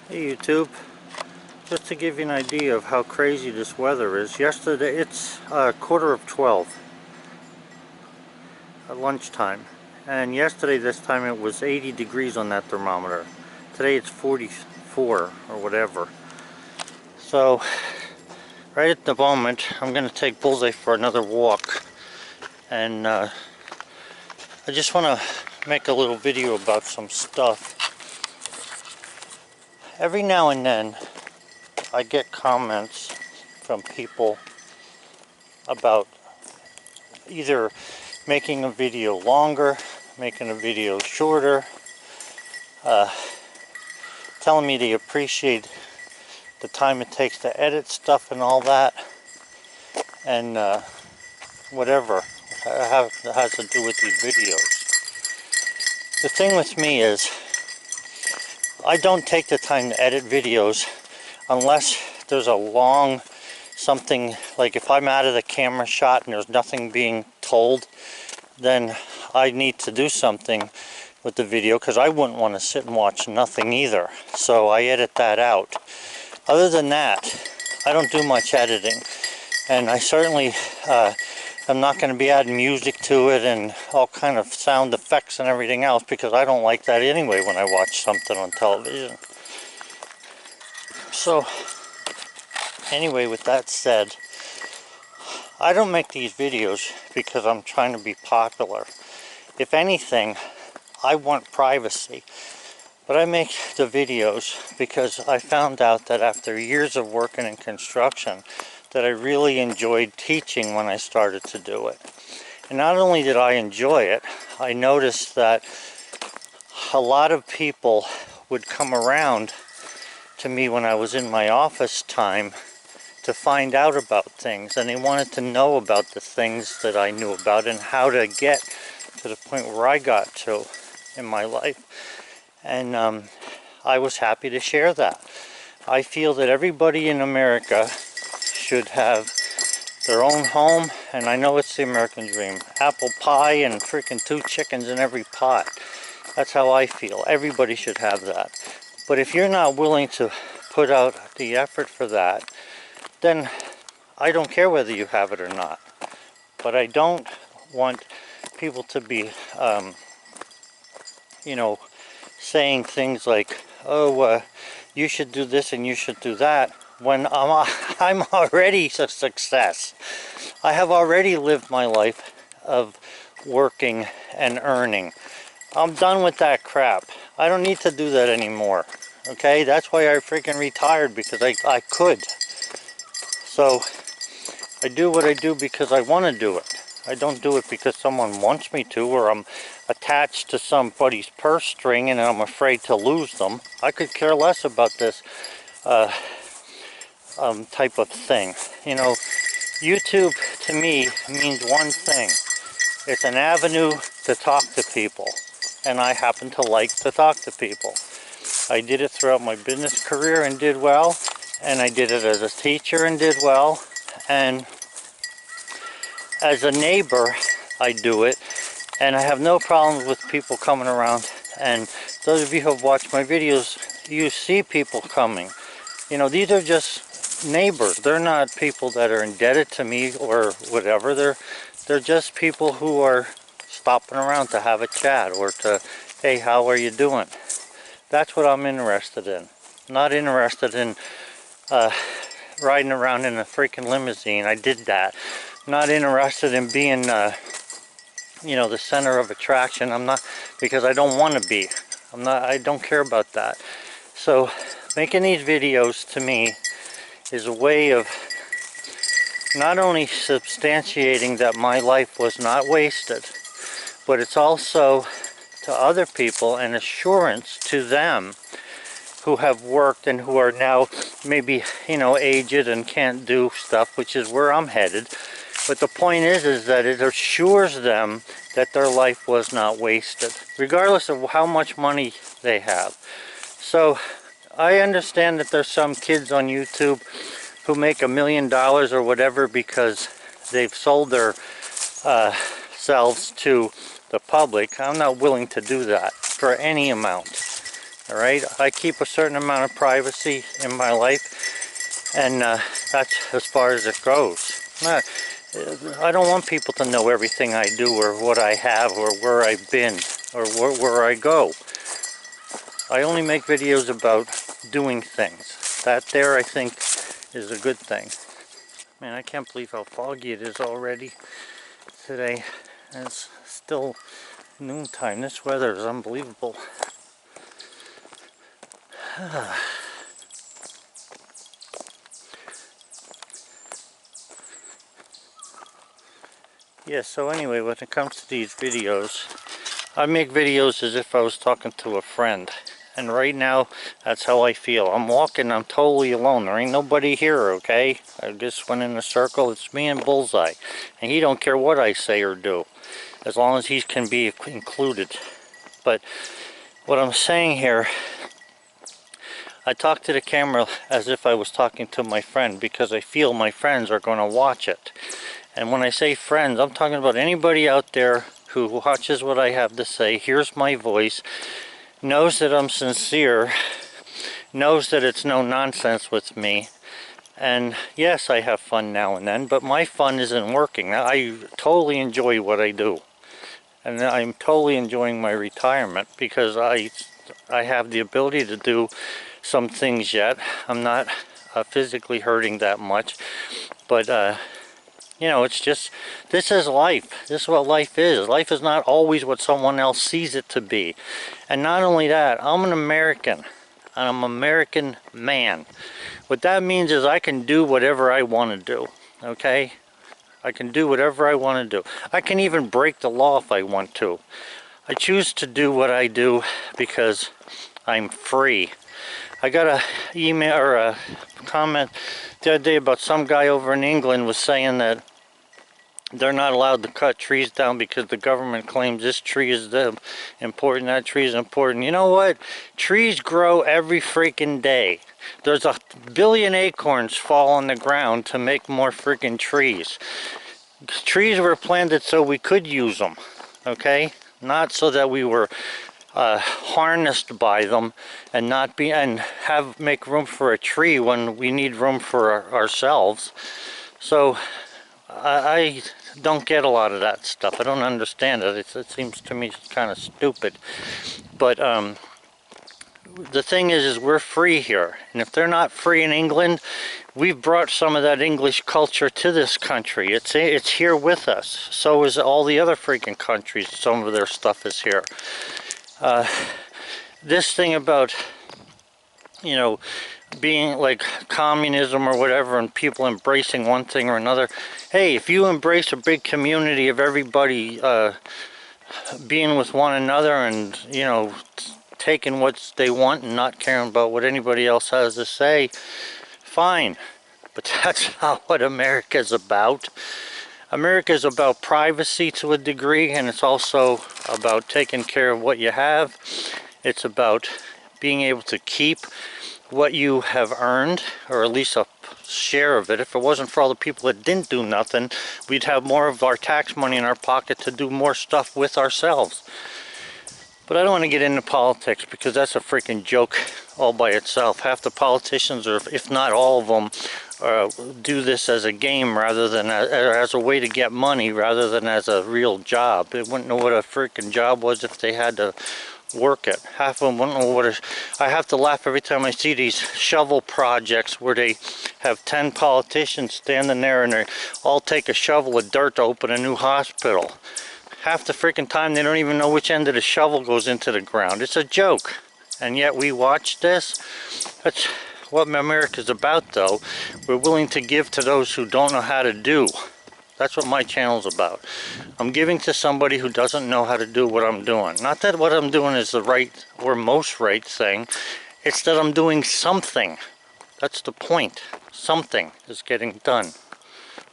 Hey YouTube, just to give you an idea of how crazy this weather is. Yesterday it's 11:45 at lunchtime, and yesterday this time it was 80 degrees on that thermometer. Today it's 44 or whatever. So right at the moment I'm going to take Bullseye for another walk, and I just want to make a little video about some stuff. Every now and then I get comments from people about either making a video longer, making a video shorter, telling me they appreciate the time it takes to edit stuff and all that, and whatever has to do with these videos. The thing with me is, I don't take the time to edit videos unless there's a long something, like if I'm out of the camera shot and there's nothing being told, then I need to do something with the video, because I wouldn't want to sit and watch nothing either. So I edit that out. Other than that, I don't do much editing, and I certainly I'm not going to be adding music to it and all kind of sound effects and everything else, because I don't like that anyway when I watch something on television. So anyway, with that said, I don't make these videos because I'm trying to be popular. If anything, I want privacy. But I make the videos because I found out that after years of working in construction, that I really enjoyed teaching when I started to do it. And not only did I enjoy it, I noticed that a lot of people would come around to me when I was in my office time to find out about things, and they wanted to know about the things that I knew about and how to get to the point where I got to in my life. And I was happy to share that. I feel that everybody in America should have their own home, and I know it's the American dream. Apple pie and freaking 2 chickens in every pot. That's how I feel. Everybody should have that. But if you're not willing to put out the effort for that, then I don't care whether you have it or not. But I don't want people to be, you know, saying things like, oh, you should do this and you should do that, when I'm already a success. I have already lived my life of working and earning. I'm done with that crap. I don't need to do that anymore. Okay, that's why I freaking retired, because I could. So I do what I do because I want to do it. I don't do it because someone wants me to, or I'm attached to somebody's purse string and I'm afraid to lose them. I could care less about this type of thing. You know, YouTube to me means one thing. It's an avenue to talk to people, and I happen to like to talk to people. I did it throughout my business career and did well, and I did it as a teacher and did well, and as a neighbor I do it, and I have no problems with people coming around. And those of you who have watched my videos, you see people coming. You know, these are just neighbors. They're not people that are indebted to me or whatever. They're just people who are stopping around to have a chat, or to, hey, how are you doing? That's what I'm interested in. Not interested in riding around in a freaking limousine. I did that. Not interested in being you know, the center of attraction. I'm not, because I don't want to be. I don't care about that. So making these videos to me is a way of not only substantiating that my life was not wasted, but it's also to other people an assurance to them who have worked and who are now maybe, you know, aged and can't do stuff, which is where I'm headed. But the point is that it assures them that their life was not wasted, regardless of how much money they have. So I understand that there's some kids on YouTube who make $1 million or whatever because they've sold their selves to the public. I'm not willing to do that for any amount. Alright, I keep a certain amount of privacy in my life, and that's as far as it goes. I don't want people to know everything I do, or what I have, or where I've been, or where I go. I only make videos about doing things. That there, I think, is a good thing. Man, I can't believe how foggy it is already today. And it's still noontime. This weather is unbelievable. Yeah, so anyway, when it comes to these videos, I make videos as if I was talking to a friend. And right now, that's how I feel. I'm walking, I'm totally alone. There ain't nobody here, okay? I just went in a circle. It's me and Bullseye. And he don't care what I say or do, as long as he can be included. But what I'm saying here, I talk to the camera as if I was talking to my friend, because I feel my friends are going to watch it. And when I say friends, I'm talking about anybody out there who watches what I have to say, hears my voice, knows that I'm sincere, knows that it's no nonsense with me. And yes, I have fun now and then, but my fun isn't working. I totally enjoy what I do. And I'm totally enjoying my retirement, because I have the ability to do some things yet. I'm not physically hurting that much, but you know, it's just, this is life. This is what life is. Life is not always what someone else sees it to be. And not only that, I'm an American, and I'm an American man. What that means is I can do whatever I want to do, okay? I can do whatever I want to do. I can even break the law if I want to. I choose to do what I do because I'm free. I got a email or a comment the other day about some guy over in England was saying that they're not allowed to cut trees down because the government claims this tree is important, that tree is important. You know what? Trees grow every freaking day. There's 1 billion acorns fall on the ground to make more freaking trees. Trees were planted so we could use them, okay? Not so that we were harnessed by them and make room for a tree when we need room for ourselves. So I don't get a lot of that stuff. I don't understand it. It seems to me kind of stupid. But the thing is we're free here, and if they're not free in England, we've brought some of that English culture to this country. It's here with us. So is all the other freaking countries. Some of their stuff is here. This thing about, you know, being like communism or whatever, and people embracing one thing or another. Hey, if you embrace a big community of everybody being with one another, and, you know, taking what they want and not caring about what anybody else has to say, fine. But that's not what America's about. America's about privacy to a degree, and it's also about taking care of what you have. It's about being able to keep what you have earned, or at least a share of it. If it wasn't for all the people that didn't do nothing, we'd have more of our tax money in our pocket to do more stuff with ourselves. But I don't want to get into politics, because that's a freaking joke all by itself. Half the politicians, or if not all of them, do this as a game rather than as a way to get money rather than as a real job. They wouldn't know what a freaking job was if they had to work it. Half of them wouldn't know what I have to laugh every time I see these shovel projects where they have 10 politicians standing there and they all take a shovel of dirt to open a new hospital. Half the freaking time they don't even know which end of the shovel goes into the ground. It's a joke. And yet we watch this. That's what America's about, though. We're willing to give to those who don't know how to do. That's what my channel's about. I'm giving to somebody who doesn't know how to do what I'm doing. Not that what I'm doing is the right or most right thing. It's that I'm doing something. That's the point. Something is getting done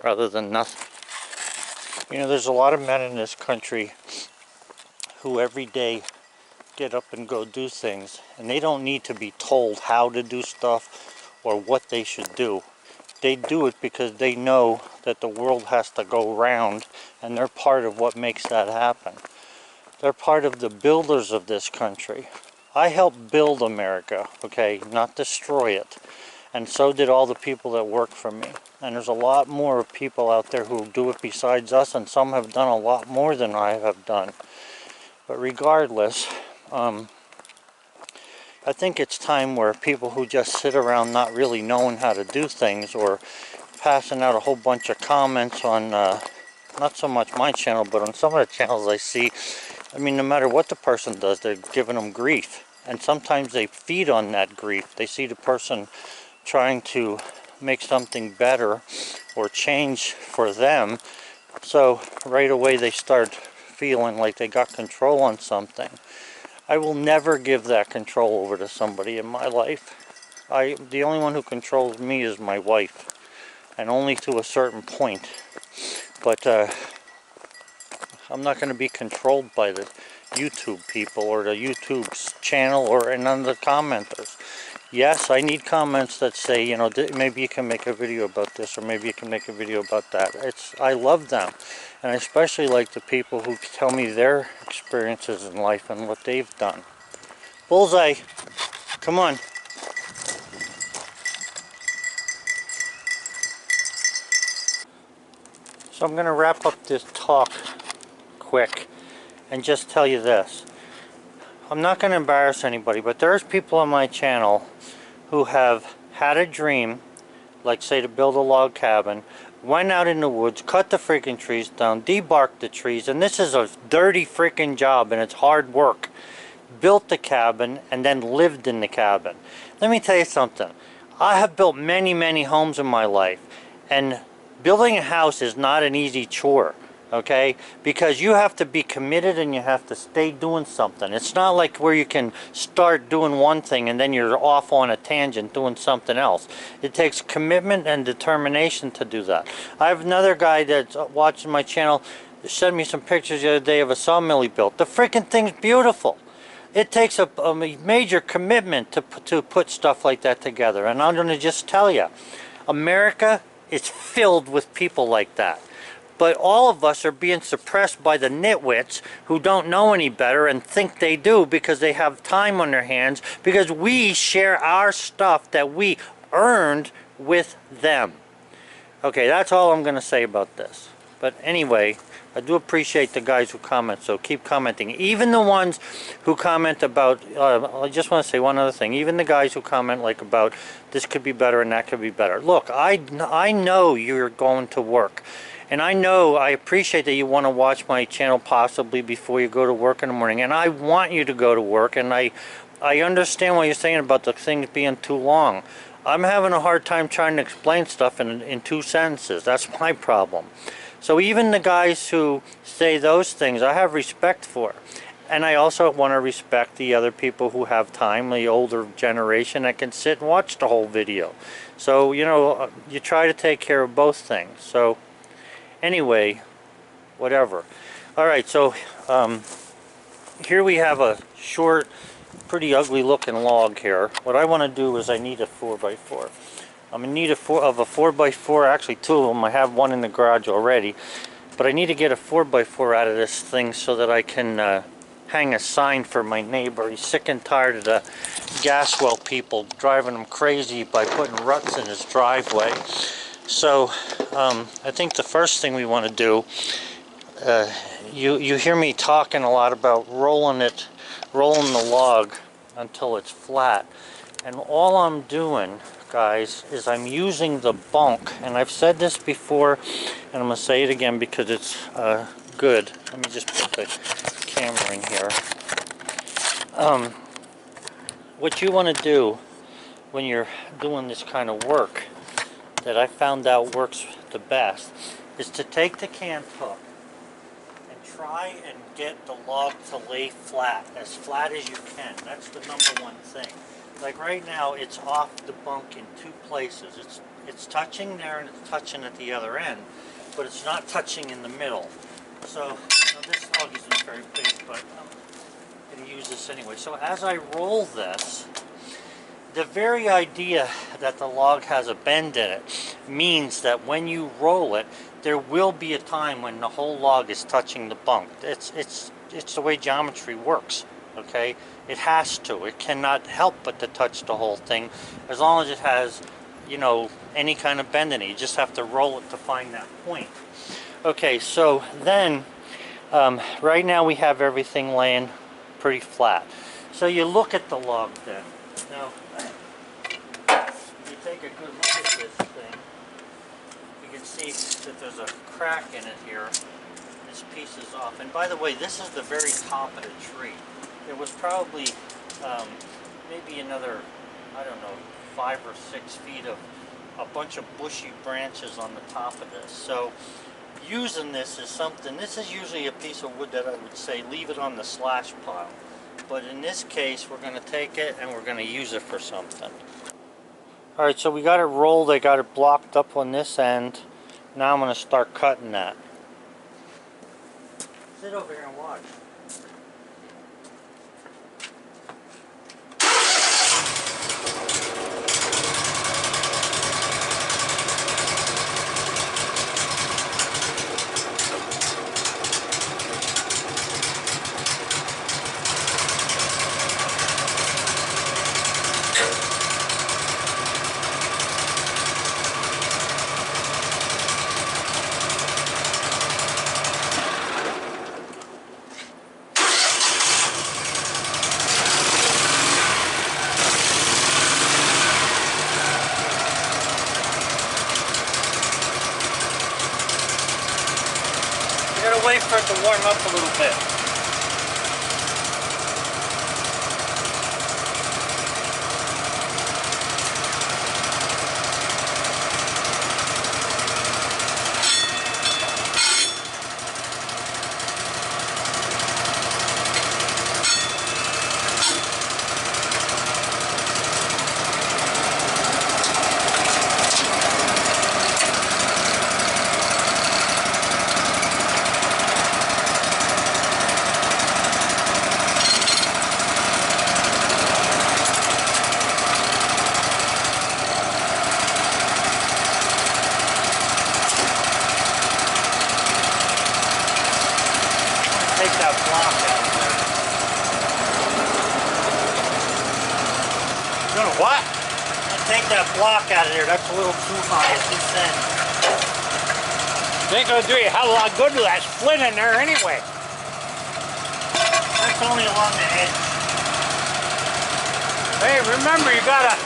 rather than nothing. You know, there's a lot of men in this country who every day get up and go do things, and they don't need to be told how to do stuff or what they should do. They do it because they know that the world has to go round, and they're part of what makes that happen. They're part of the builders of this country. I helped build America, okay, not destroy it. And so did all the people that work for me. And there's a lot more people out there who do it besides us, and some have done a lot more than I have done. But regardless, I think it's time where people who just sit around not really knowing how to do things, or passing out a whole bunch of comments on, not so much my channel, but on some of the channels I see, I mean, no matter what the person does, they're giving them grief. And sometimes they feed on that grief. They see the person trying to make something better or change for them, so right away they start feeling like they got control on something. I will never give that control over to somebody in my life. The only one who controls me is my wife, and only to a certain point. But I'm not going to be controlled by the YouTube people or the YouTube's channel or none of the commenters. Yes, I need comments that say, you know, maybe you can make a video about this, or maybe you can make a video about that. I love them. And I especially like the people who tell me their experiences in life and what they've done. Bullseye, come on. So I'm going to wrap up this talk quick and just tell you this. I'm not going to embarrass anybody, but there's people on my channel who have had a dream, like say to build a log cabin, went out in the woods, cut the freaking trees down, debarked the trees, and this is a dirty freaking job and it's hard work. Built the cabin and then lived in the cabin. Let me tell you something. I have built many, many homes in my life, and building a house is not an easy chore. Okay, because you have to be committed and you have to stay doing something. It's not like where you can start doing one thing and then you're off on a tangent doing something else. It takes commitment and determination to do that. I have another guy that's watching my channel sent me some pictures the other day of a sawmill he built. The freaking thing's beautiful. It takes a major commitment to put stuff like that together. And I'm going to just tell you, America is filled with people like that. But all of us are being suppressed by the nitwits who don't know any better and think they do because they have time on their hands, because we share our stuff that we earned with them. Okay, that's all I'm going to say about this. But anyway, I do appreciate the guys who comment, so keep commenting. Even the ones who comment about, I just want to say one other thing, even the guys who comment like about this could be better and that could be better. Look, I know you're going to work. And I know, I appreciate that you want to watch my channel possibly before you go to work in the morning. And I want you to go to work, and I understand what you're saying about the things being too long. I'm having a hard time trying to explain stuff in 2 sentences. That's my problem. So even the guys who say those things, I have respect for. And I also want to respect the other people who have time, the older generation that can sit and watch the whole video. So, you know, you try to take care of both things. So anyway, whatever. Alright, so here we have a short, pretty ugly looking log here. What I want to do is I need a 4x4. I'm in need of a 4x4, actually 2 of them. I have one in the garage already. But I need to get a 4x4 out of this thing so that I can hang a sign for my neighbor. He's sick and tired of the gas well people driving him crazy by putting ruts in his driveway. So I think the first thing we want to do, you hear me talking a lot about rolling the log until it's flat. And all I'm doing, guys, is I'm using the bunk. And I've said this before, and I'm going to say it again because it's good. Let me just put the camera in here. What you want to do when you're doing this kind of work, that I found out works the best, is to take the cant hook and try and get the log to lay flat as you can. That's the number one thing. Like right now, it's off the bunk in 2 places. It's touching there and it's touching at the other end, but it's not touching in the middle. So now this log isn't very big, but I'm going to use this anyway. So as I roll this, the very idea that the log has a bend in it means that when you roll it, there will be a time when the whole log is touching the bunk. It's the way geometry works. okay? It has to. It cannot help but to touch the whole thing as long as it has, you know, any kind of bend in it. You just have to roll it to find that point. Okay, so then right now we have everything laying pretty flat. So you look at the log then. Now, if you take a good look at this thing, you can see that there's a crack in it here. This piece is off. And by the way, this is the very top of the tree. There was probably maybe another, I don't know, 5 or 6 feet of a bunch of bushy branches on the top of this. So using this is something, this is usually a piece of wood that I would say leave it on the slash pile. But in this case, we're going to take it and we're going to use it for something. Alright, so we got it rolled, I got it blocked up on this end. Now I'm going to start cutting that. Sit over here and watch. Wait for it to warm up a little bit. Take that block out of there. You're gonna what? I'm gonna take that block out of there. That's a little too high. It's too thin. It ain't gonna do you a hell of a lot good with that split in there anyway. That's only along the edge. Hey, remember you gotta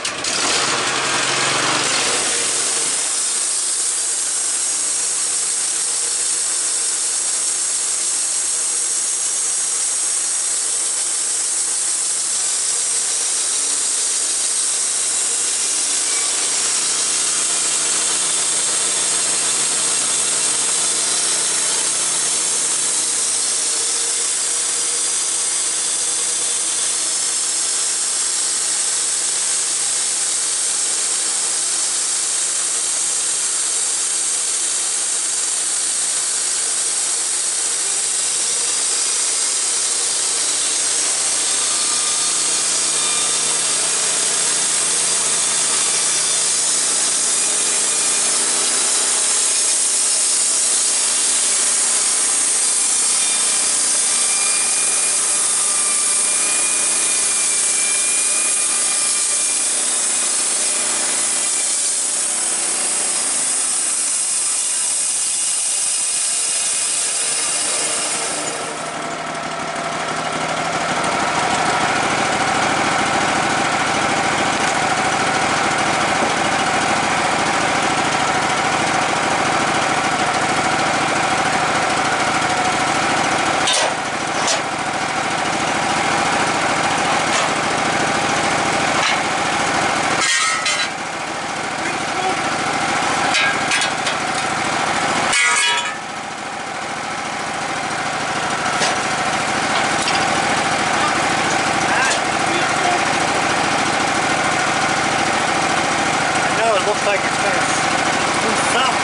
like it's going to do something.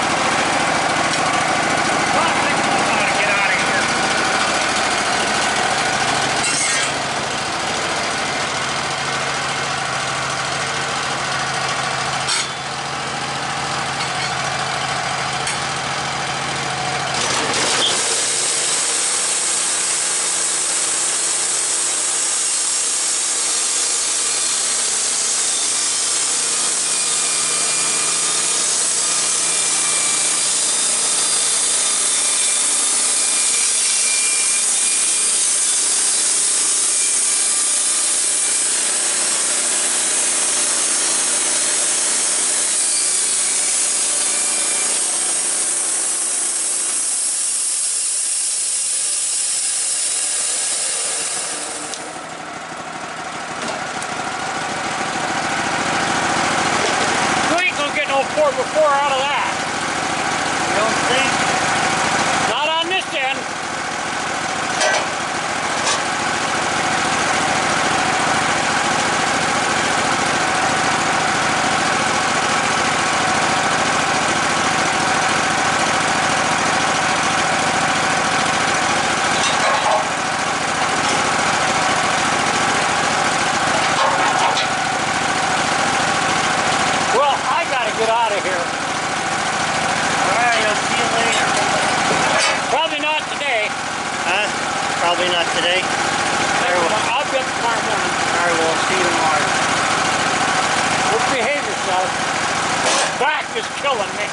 Well, I think we'll try to get out of here. hour before out of that. You don't think? Not on this end. Well, I gotta get out of here. Alright, I'll see you later. Probably not today. Huh? Probably not today. I'll be up tomorrow morning. Alright, we'll see you tomorrow. Just behave yourself. Back is killing me.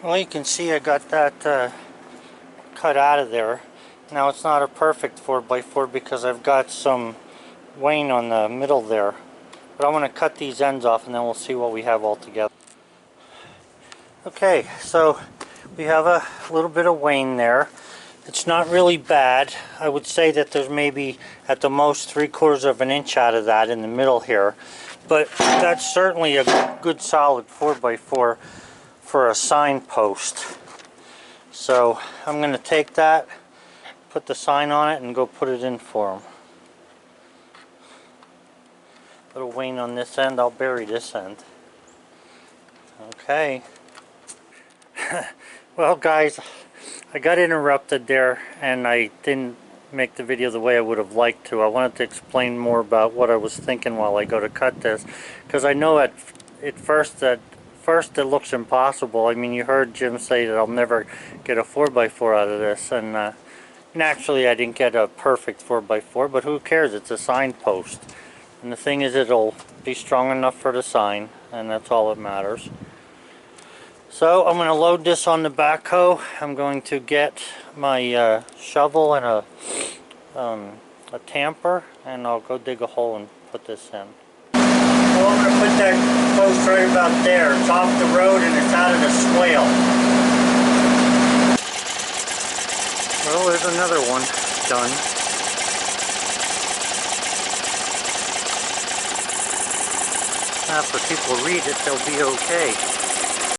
Well, you can see I got that cut out of there. Now it's not a perfect 4x4 because I've got some wane on the middle there. But I'm going to cut these ends off and then we'll see what we have all together. Okay, so we have a little bit of wane there. It's not really bad. I would say that there's maybe at the most 3/4 of an inch out of that in the middle here. But that's certainly a good solid 4x4 for a signpost. So I'm going to take that, put the sign on it, and go put it in for them. Little wane on this end, I'll bury this end. Okay. Well guys, I got interrupted there and I didn't make the video the way I would have liked to. I wanted to explain more about what I was thinking while I go to cut this, because I know at first it looks impossible. I mean, you heard Jim say that I'll never get a 4x4 out of this, and naturally I didn't get a perfect 4x4, but who cares? It's a signpost, and the thing is, it'll be strong enough for the sign, and that's all that matters. So I'm going to load this on the backhoe. I'm going to get my shovel and a tamper, and I'll go dig a hole and put this in. So I'm going to put that post right about there. It's off the road and it's out of the swale. Well, there's another one done. Now, if people read it, they'll be okay.